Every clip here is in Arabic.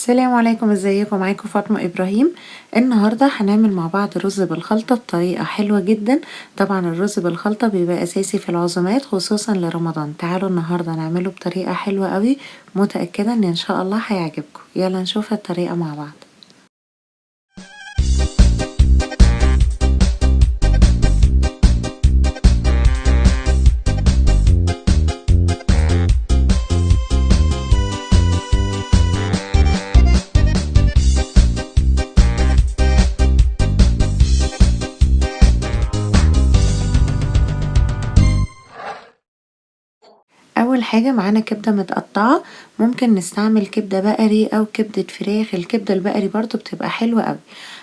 السلام عليكم، ازيكم؟ معاكم فاطمة ابراهيم. النهاردة هنعمل مع بعض رز بالخلطة بطريقة حلوة جدا. طبعا الرز بالخلطة بيبقى اساسي في العزومات خصوصا لرمضان. تعالوا النهاردة نعمله بطريقة حلوة قوي، متأكدة ان شاء الله هيعجبكم. يلا نشوف الطريقة مع بعض. اول حاجة معانا كبدة متقطعة، ممكن نستعمل كبدة بقري او كبدة فراخ. الكبدة البقري برضو بتبقى حلوة قوي.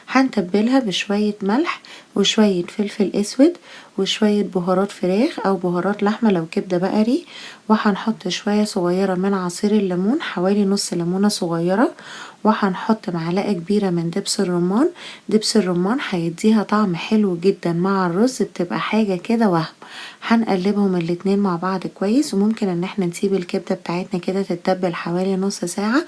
هنتبلها بشوية ملح وشوية فلفل اسود وشوية بهارات فراخ او بهارات لحمة لو كبدة بقري، وهنحط شوية صغيرة من عصير الليمون، حوالي نص ليمونة صغيرة، وهنحط معلقة كبيرة من دبس الرمان. دبس الرمان هيديها طعم حلو جدا مع الرز، بتبقى حاجة كده وهم. هنقلبهم الاتنين مع بعض كويس، وممكن ان احنا نسيب الكبدة بتاعتنا كده تتبل حوالي نص ساعة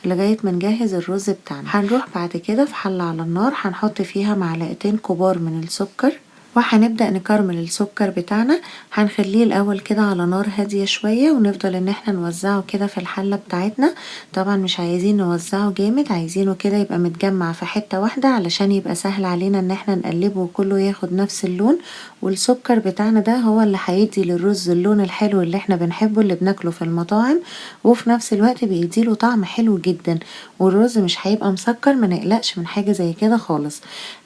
لغاية ما نجهز الرز بتاعنا. هنروح بعد كده في حلة على النار، هنحط فيها معلقتين كبار من السكر، وهنبدأ نكرمل السكر بتاعنا. هنخليه الأول كده على نار هادية شوية، ونفضل ان احنا نوزعه كده في الحلة بتاعتنا. طبعا مش عايزين نوزعه جامد، عايزينه كده يبقى متجمع في حتة واحدة علشان يبقى سهل علينا ان احنا نقلبه وكله ياخد نفس اللون. والسكر بتاعنا ده هو اللي هيدي للرز اللون الحلو اللي احنا بنحبه، اللي بناكله في المطاعم، وفي نفس الوقت بيديله طعم حلو جدا. والرز مش هيبقى مسكر، ما نقلقش من حاجة زي كده خالص.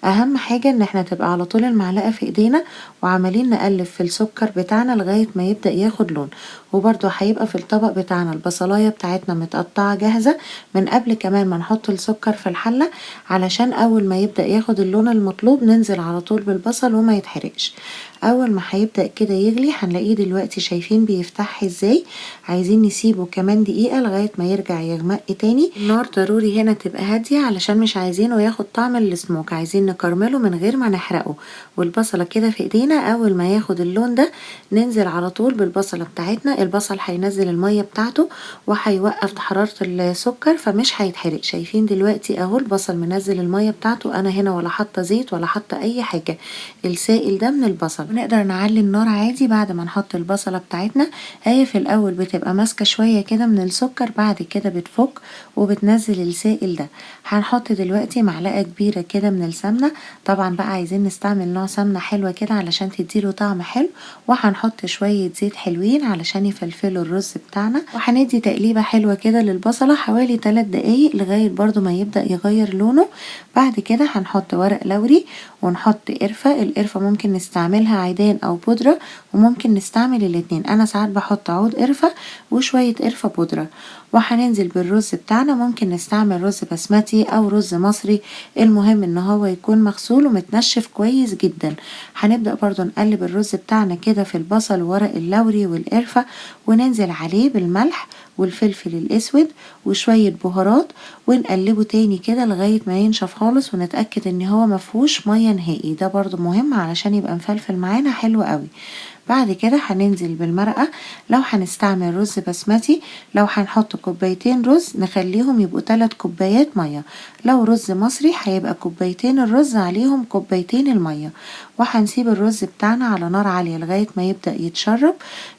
اهم حاجة ان احنا تبقى على طول المعلقة في ايدينا وعمالين نقلب في السكر بتاعنا لغاية ما يبدأ ياخد لون. وبرده هيبقى في الطبق بتاعنا البصلاية بتاعتنا متقطعة جاهزة من قبل كمان ما نحط السكر في الحلة، علشان اول ما يبدأ ياخد اللون المطلوب ننزل على طول بالبصل وما يتحرقش. اول ما هيبدأ كده يغلي هنلاقيه دلوقتي، شايفين بيفتح ازاي؟ عايزين نسيبه كمان دقيقة لغاية ما يرجع يغمق تاني. النار ضروري هنا تبقى هادية علشان مش عايزينه ياخد طعم السموك، عايزين نكرمله من غير ما نحرقه. والبصلة كده في ايدينا، اول ما ياخد اللون ده ننزل على طول بالبصلة بتاعتنا. البصل هينزل المية بتاعته وهيوقف حرارة السكر فمش هيتحرق. شايفين دلوقتي اهو البصل منزل المية بتاعته، انا هنا ولا حاطة زيت ولا حاطة اي حاجة، السائل ده من البصل. ونقدر نعلي النار عادي بعد ما نحط البصلة بتاعتنا. هي في الاول بتبقى ماسكة شوية كده من السكر، بعد كده بتفك وبتنزل السائل ده. هنحط دلوقتي معلقة كبيرة كده من السمنة، طبعا بقى عايزين نستعمل نوع سمنة حلوة كده علشان تديله طعم حلو. وهنحط شوية زيت حلوين علشان يفلفلوا الرز بتاعنا، وهندي تقليبة حلوة كده للبصلة حوالي 3 دقايق لغاية برضو ما يبدأ يغير لونه. بعد كده هنحط ورق لوري ونحط قرفة. القرفة ممكن نستعملها عيدان او بودرة، وممكن نستعمل الاتنين. انا ساعات بحط عود قرفة وشوية قرفة بودرة. وهننزل بالرز بتاعنا، ممكن نستعمل رز بسمتي او رز مصري، المهم ان هو يكون مغسول ومتنشف كويس جدا. هنبدأ برضو نقلب الرز بتاعنا كده في البصل وورق اللوري والقرفة، وننزل عليه بالملح والفلفل الاسود وشوية بهارات، ونقلبه تاني كده لغاية ما ينشف خالص، ونتأكد ان هو مفهوش مية نهائي. ده برضو مهم علشان يبقى مفلفل معانا حلو قوي. بعد كده هننزل بالمرقة. لو هنستعمل رز بسمتي، لو هنحط كوبايتين رز نخليهم يبقوا 3 كوبايات مية. لو رز مصري هيبقى كوبايتين الرز عليهم كوبايتين المية. وهنسيب الرز بتاعنا على نار عالية لغاية ما يبدأ يتشرب.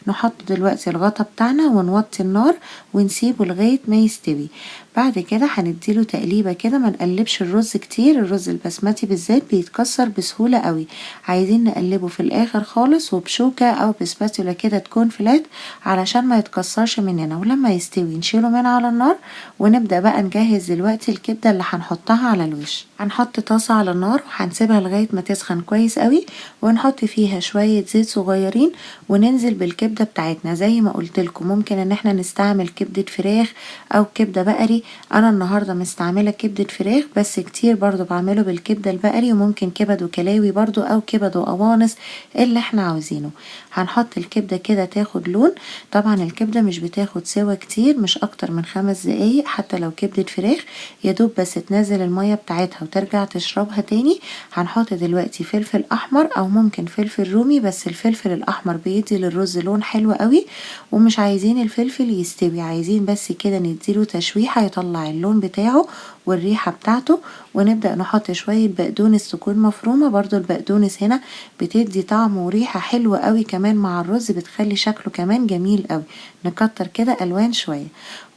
نحط دلوقتي الغطا بتاعنا ونوطي النار ونسيبه لغاية ما يستوي. بعد كده هنديله تقليبة كده، ما نقلبش الرز كتير، الرز البسمتي بالذات بيتكسر بسهولة قوي. عايزين نقلبه في الاخر خالص وبشوكة او بسباتولا كده تكون فلات علشان ما يتكسرش مننا. ولما يستوي نشيله من على النار، ونبدأ بقى نجهز دلوقتي الكبدة اللي هنحطها على الوش. هنحط طاسة على النار وهنسيبها لغاية ما تسخن كويس قوي، ونحط فيها شوية زيت صغيرين، وننزل بالكبدة بتاعتنا. زي ما قلت لكم ممكن ان احنا نستعمل كبدة فراخ او كبدة بقري. انا النهاردة مستعملة كبدة فراخ، بس كتير برضو بعمله بالكبدة البقري، وممكن كبد وكلاوي برضو او كبد وقوانص اللي احنا عاوزينه. هنحط الكبدة كده تاخد لون. طبعا الكبدة مش بتاخد سوا كتير، مش اكتر من 5 دقايق حتى لو كبدة فراخ، يدوب بس تنزل المية بتاعتها وترجع تشربها تاني. هنحط دلوقتي فلفل احمر او ممكن فلفل رومي، بس الفلفل الاحمر بيدي للرز لون حلو قوي. ومش عايزين الفلفل يستوي، عايزين بس كده نديله تشويحة يطلع اللون بتاعه والريحة بتاعته. ونبدأ نحط شوية بقدونس تكون مفرومة، برضو البقدونس هنا بتدي طعم وريحة حلوة قوي كمان مع الرز، بتخلي شكله كمان جميل قوي. نكتر كده ألوان شوية.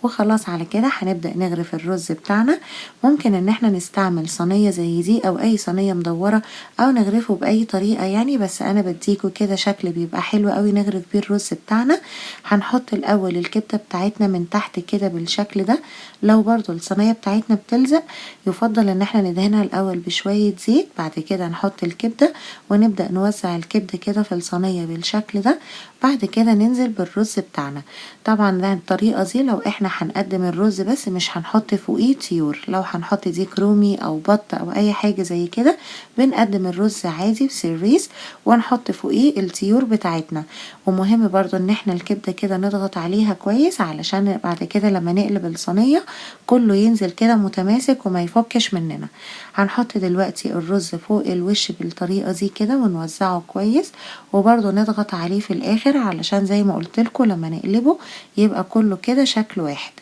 وخلاص على كده هنبدأ نغرف الرز بتاعنا. ممكن ان احنا نستعمل صينية زي دي او اي صينية مدورة او نغرفه باي طريقة يعني، بس انا بديكوا كده شكل بيبقى حلو قوي نغرف بيه الرز بتاعنا. هنحط الاول الكبدة بتاعتنا من تحت كده بالشكل ده. لو برضو الصينية بتاعتنا بتلزق يفضل ان احنا ندهنها الاول بشوية زيت، بعد كده نحط الكبدة ونبدأ نوزع الكبدة كده في الصينية بالشكل ده. بعد كده ننزل بالرز بتاعنا. طبعا ده الطريقة دي لو احنا هنقدم الرز بس، مش هنحط فوقيه طيور. لو هنحط ديك رومي او بط او اي حاجة زي كده بنقدم الرز عادي بسيرفيس ونحط فوقيه الطيور بتاعتنا. ومهم برضو ان احنا الكبدة كده نضغط عليها كويس علشان بعد كده لما نقلب الصينية كله ينزل كده متماسك وما يفكش مننا. هنحط دلوقتي الرز فوق الوش بالطريقة دي كده ونوزعه كويس، وبرضو نضغط عليه في الاخر علشان زي ما قلتلكوا لما نقلبه يبقى كله كده شكل واحد.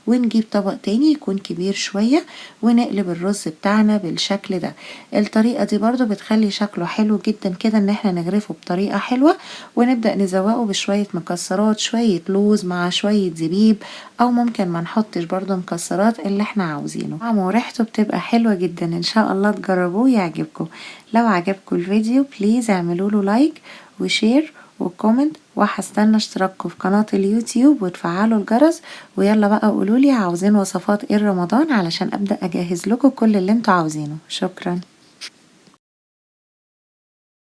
ونجيب طبق تاني يكون كبير شوية ونقلب الرز بتاعنا بالشكل ده. الطريقة دي برضو بتخلي شكله حلو جدا كده ان احنا نغرفه بطريقة حلوة. ونبدأ نزوقه بشوية مكسرات، شوية لوز مع شوية زبيب، او ممكن ما نحطش برضو مكسرات اللي احنا عاوزينه. طعمه وريحته بتبقى حلوة جدا، ان شاء الله تجربوه يعجبكم. لو عجبكم الفيديو بليز اعملوا له لايك وشير وكومنت، وهستنى اشتراككم في قناة اليوتيوب وتفعلوا الجرس. ويلا بقى قولولي عاوزين وصفات ايه رمضان علشان ابدأ اجهز لكم كل اللي انتوا عاوزينه. شكرا.